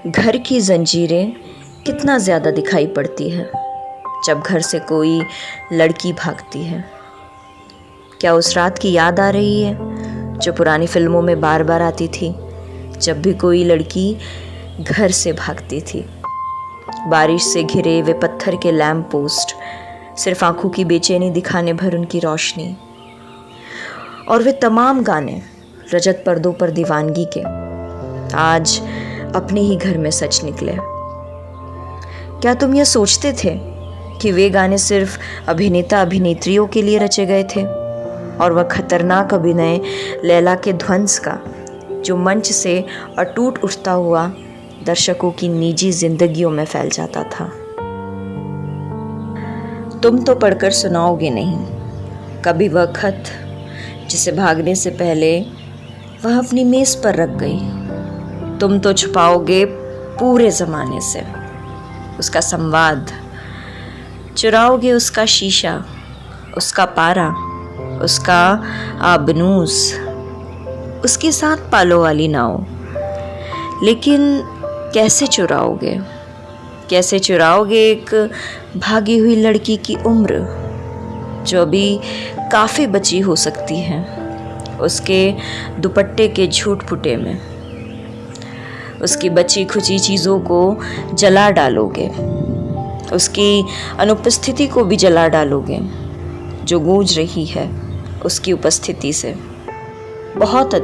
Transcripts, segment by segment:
घर की जंजीरें कितना ज़्यादा दिखाई पड़ती है जब घर से कोई लड़की भागती है। क्या उस रात की याद आ रही है जो पुरानी फिल्मों में बार बार आती थी, जब भी कोई लड़की घर से भागती थी। बारिश से घिरे वे पत्थर के लैंप पोस्ट, सिर्फ आंखों की बेचैनी दिखाने भर उनकी रोशनी, और वे तमाम गाने रजत पर्दों पर दीवानगी के आज अपने ही घर में सच निकले। क्या तुम यह सोचते थे कि वे गाने सिर्फ अभिनेता अभिनेत्रियों के लिए रचे गए थे और वह खतरनाक अभिनय लैला के ध्वंस का, जो मंच से अटूट उठता हुआ दर्शकों की निजी जिंदगियों में फैल जाता था? तुम तो पढ़कर सुनाओगे नहीं कभी वह खत जिसे भागने से पहले वह अपनी मेज पर रख गई। तुम तो छुपाओगे पूरे ज़माने से उसका संवाद, चुराओगे उसका शीशा, उसका पारा, उसका आबनूस, उसके साथ पालों वाली नाव। लेकिन कैसे चुराओगे? कैसे चुराओगे एक भागी हुई लड़की की उम्र जो अभी काफ़ी बची हो सकती है उसके दुपट्टे के झूठ फुटे में? उसकी बची खुची चीज़ों को जला डालोगे, उसकी अनुपस्थिति को भी जला डालोगे जो गूंज रही है उसकी उपस्थिति से। बहुत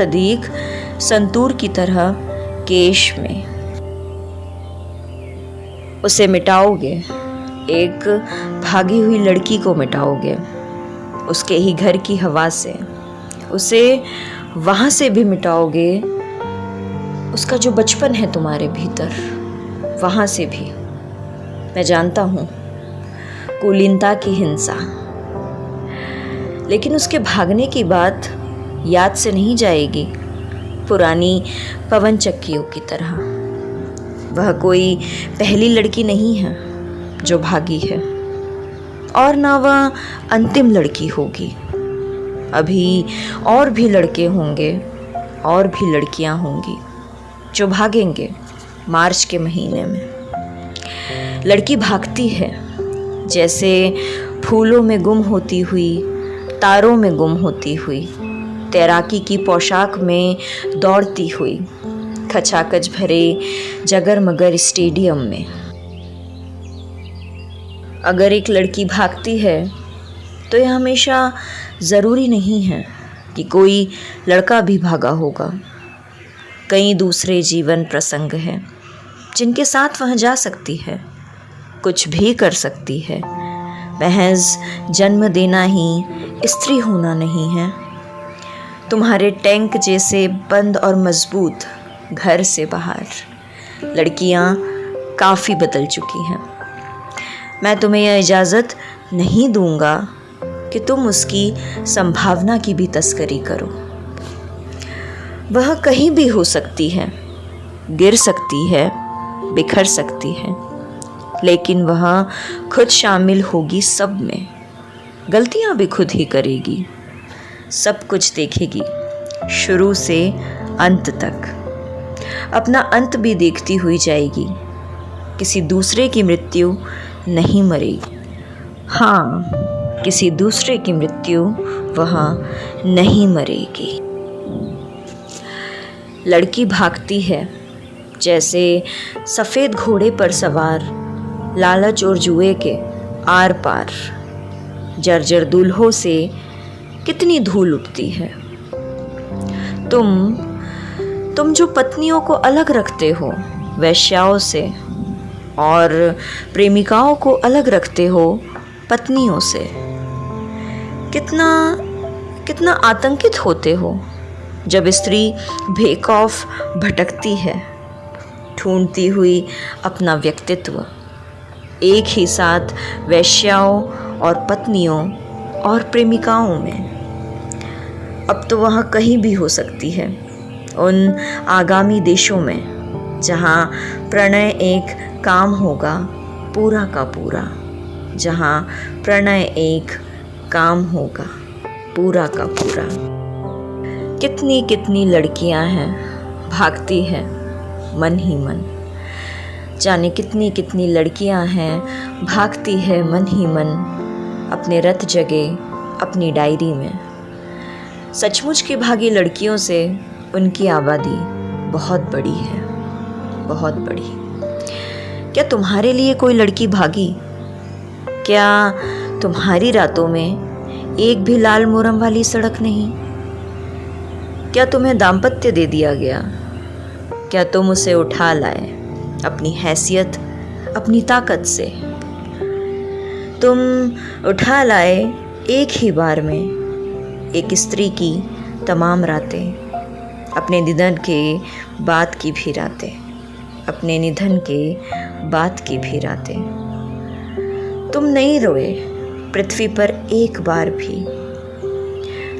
अधिक संतूर की तरह केश में उसे मिटाओगे, एक भागी हुई लड़की को मिटाओगे उसके ही घर की हवा से, उसे वहाँ से भी मिटाओगे, उसका जो बचपन है तुम्हारे भीतर वहाँ से भी। मैं जानता हूँ कुलीनता की हिंसा, लेकिन उसके भागने की बात याद से नहीं जाएगी पुरानी पवन चक्कियों की तरह। वह कोई पहली लड़की नहीं है जो भागी है, और ना वह अंतिम लड़की होगी। अभी और भी लड़के होंगे और भी लड़कियां होंगी जो भागेंगे मार्च के महीने में। लड़की भागती है जैसे फूलों में गुम होती हुई, तारों में गुम होती हुई, तैराकी की पोशाक में दौड़ती हुई, खचाखच भरे जगरमगर स्टेडियम में। अगर एक लड़की भागती है तो यह हमेशा ज़रूरी नहीं है कि कोई लड़का भी भागा होगा। कई दूसरे जीवन प्रसंग हैं जिनके साथ वह जा सकती है, कुछ भी कर सकती है। महज जन्म देना ही स्त्री होना नहीं है। तुम्हारे टैंक जैसे बंद और मजबूत घर से बाहर लड़कियां काफ़ी बदल चुकी हैं। मैं तुम्हें यह इजाज़त नहीं दूंगा कि तुम उसकी संभावना की भी तस्करी करो। वह कहीं भी हो सकती है, गिर सकती है, बिखर सकती है, लेकिन वह खुद शामिल होगी सब में। गलतियां भी खुद ही करेगी, सब कुछ देखेगी शुरू से अंत तक। अपना अंत भी देखती हुई जाएगी। किसी दूसरे की मृत्यु नहीं मरेगी। हाँ, किसी दूसरे की मृत्यु वहाँ नहीं मरेगी। लड़की भागती है जैसे सफ़ेद घोड़े पर सवार, लालच और जुए के आर पार। जर्जर दूल्हों से कितनी धूल उठती है। तुम जो पत्नियों को अलग रखते हो वेश्याओं से, और प्रेमिकाओं को अलग रखते हो पत्नियों से, कितना आतंकित होते हो जब स्त्री बेखौफ भटकती है, ढूंढती हुई अपना व्यक्तित्व, एक ही साथ वेश्याओं और पत्नियों और प्रेमिकाओं में। अब तो वहाँ कहीं भी हो सकती है, उन आगामी देशों में जहाँ प्रणय एक काम होगा पूरा का पूरा, जहाँ प्रणय एक काम होगा पूरा का पूरा। कितनी कितनी लड़कियां हैं भागती है मन ही मन। जाने कितनी कितनी लड़कियां हैं, भागती है मन ही मन अपने रत जगे अपनी डायरी में। सचमुच की भागी लड़कियों से उनकी आबादी बहुत बड़ी है, बहुत बड़ी। क्या तुम्हारे लिए कोई लड़की भागी? क्या तुम्हारी रातों में एक भी लाल मोरम वाली सड़क नहीं? क्या तुम्हें दाम्पत्य दे दिया गया? क्या तुम उसे उठा लाए अपनी हैसियत, अपनी ताकत से? तुम उठा लाए एक ही बार में एक स्त्री की तमाम रातें, अपने निधन के बाद की भी रातें, अपने निधन के बाद की भी रातें। तुम नहीं रोए पृथ्वी पर एक बार भी,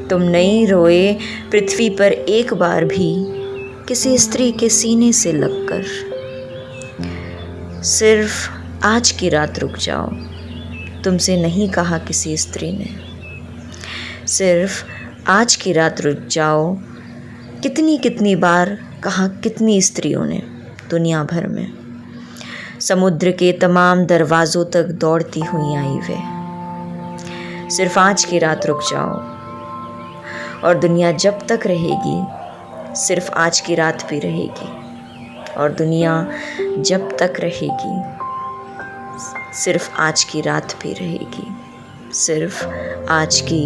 तुम नहीं रोए पृथ्वी पर एक बार भी किसी स्त्री के सीने से लगकर। सिर्फ आज की रात रुक जाओ, तुमसे नहीं कहा किसी स्त्री ने। सिर्फ आज की रात रुक जाओ, कितनी कितनी बार कहा कितनी स्त्रियों ने दुनिया भर में। समुद्र के तमाम दरवाज़ों तक दौड़ती हुई आई वे। सिर्फ आज की रात रुक जाओ, और दुनिया जब तक रहेगी सिर्फ आज की रात भी रहेगी, और दुनिया जब तक रहेगी सिर्फ आज की रात भी रहेगी, सिर्फ आज की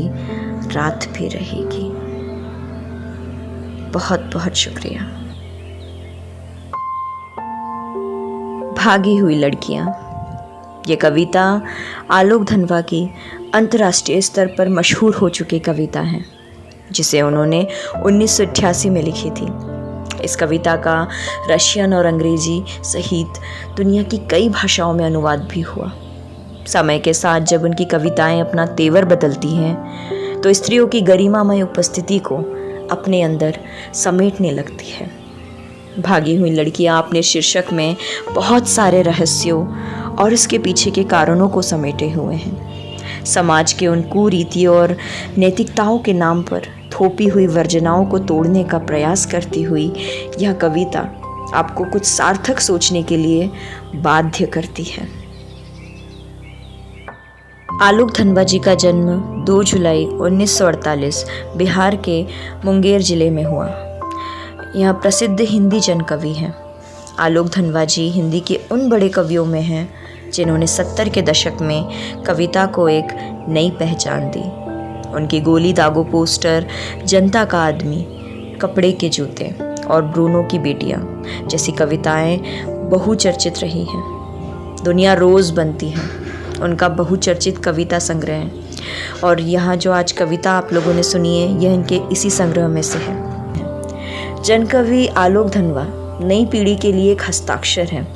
रात भी रहेगी। बहुत बहुत शुक्रिया। भागी हुई लड़कियां, ये कविता आलोक धनवा की अंतर्राष्ट्रीय स्तर पर मशहूर हो चुकी कविता है, जिसे उन्होंने 1988 में लिखी थी। इस कविता का रशियन और अंग्रेजी सहित दुनिया की कई भाषाओं में अनुवाद भी हुआ। समय के साथ जब उनकी कविताएं अपना तेवर बदलती हैं तो स्त्रियों की गरिमामय उपस्थिति को अपने अंदर समेटने लगती है। भागी हुई लड़कियां अपने शीर्षक में बहुत सारे रहस्यों और इसके पीछे के कारणों को समेटे हुए हैं। समाज के उन कुरीतियों और नैतिकताओं के नाम पर थोपी हुई वर्जनाओं को तोड़ने का प्रयास करती हुई यह कविता आपको कुछ सार्थक सोचने के लिए बाध्य करती है। आलोक धनवा जी का जन्म 2 जुलाई 1948 बिहार के मुंगेर जिले में हुआ। यह प्रसिद्ध हिंदी जन कवि हैं। आलोक धनवा जी हिंदी के उन बड़े कवियों में हैं जिन्होंने 70 के दशक में कविता को एक नई पहचान दी। उनकी गोली दागो पोस्टर, जनता का आदमी, कपड़े के जूते और ब्रूनो की बेटियां जैसी कविताएं बहुचर्चित रही हैं। दुनिया रोज़ बनती है उनका बहुचर्चित कविता संग्रह, और यहाँ जो आज कविता आप लोगों ने सुनी है यह इनके इसी संग्रह में से है। जनकवि आलोक धनवा नई पीढ़ी के लिए एक हस्ताक्षर है।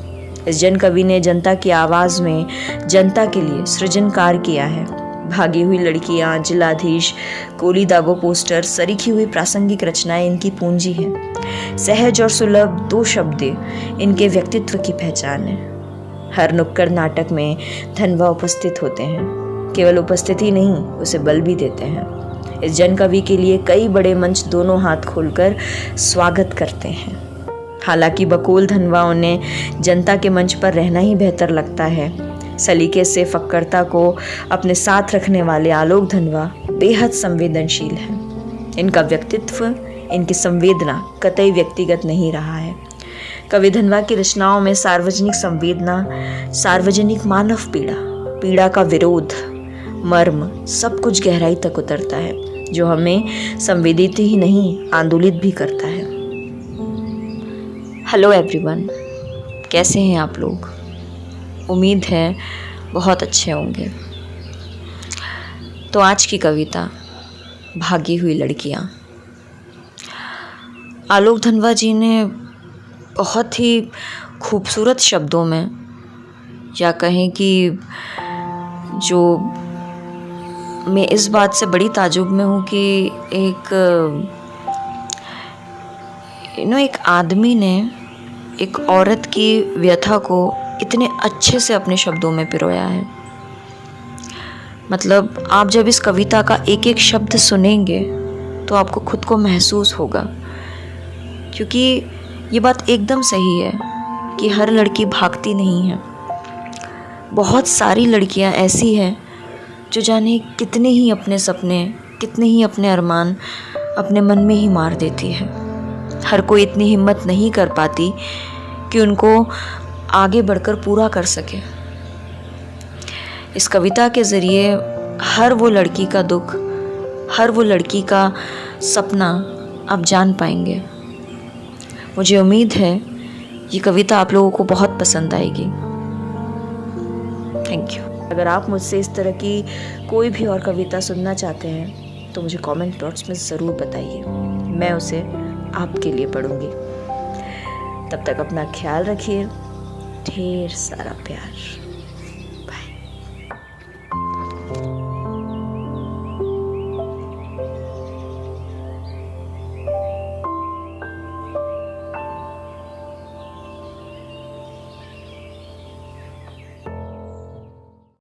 इस जन कवि ने जनता की आवाज़ में जनता के लिए सृजन कार्य किया है। भागी हुई लड़कियां, जिलाधीश, गोली दागो पोस्टर, सरीखी हुई प्रासंगिक रचनाएं इनकी पूंजी हैं। सहज और सुलभ 2 शब्द इनके व्यक्तित्व की पहचान है। हर नुक्कड़ नाटक में धनवा उपस्थित होते हैं। केवल उपस्थिति नहीं, उसे बल भी देते हैं। इस जन कवि के लिए कई बड़े मंच दोनों हाथ खोलकर स्वागत करते हैं। हालांकि बकोल धनवा उन्हें जनता के मंच पर रहना ही बेहतर लगता है। सलीके से फक्करता को अपने साथ रखने वाले आलोक धनवा बेहद संवेदनशील हैं। इनका व्यक्तित्व, इनकी संवेदना कतई व्यक्तिगत नहीं रहा है। कवि धनवा की रचनाओं में सार्वजनिक संवेदना, सार्वजनिक मानव पीड़ा, पीड़ा का विरोध, मर्म सब कुछ गहराई तक उतरता है, जो हमें संवेदित ही नहीं आंदोलित भी करता है। हेलो एवरीवन, कैसे हैं आप लोग? उम्मीद है बहुत अच्छे होंगे। तो आज की कविता भागी हुई लड़कियां। आलोक धनवा जी ने बहुत ही खूबसूरत शब्दों में, या कहें कि जो मैं इस बात से बड़ी ताजुब में हूँ कि एक आदमी ने एक औरत की व्यथा को इतने अच्छे से अपने शब्दों में पिरोया है। मतलब आप जब इस कविता का एक एक शब्द सुनेंगे तो आपको खुद को महसूस होगा, क्योंकि ये बात एकदम सही है कि हर लड़की भागती नहीं है। बहुत सारी लड़कियां ऐसी हैं जो जाने कितने ही अपने सपने, कितने ही अपने अरमान अपने मन में ही मार देती है। हर कोई इतनी हिम्मत नहीं कर पाती कि उनको आगे बढ़कर पूरा कर सके। इस कविता के ज़रिए हर वो लड़की का दुख, हर वो लड़की का सपना आप जान पाएंगे। मुझे उम्मीद है ये कविता आप लोगों को बहुत पसंद आएगी। Thank you. अगर आप मुझसे इस तरह की कोई भी और कविता सुनना चाहते हैं तो मुझे कमेंट बॉक्स में ज़रूर बताइए, मैं उसे आपके लिए पढ़ूंगी। तब तक अपना ख्याल रखिए। ढेर सारा प्यार।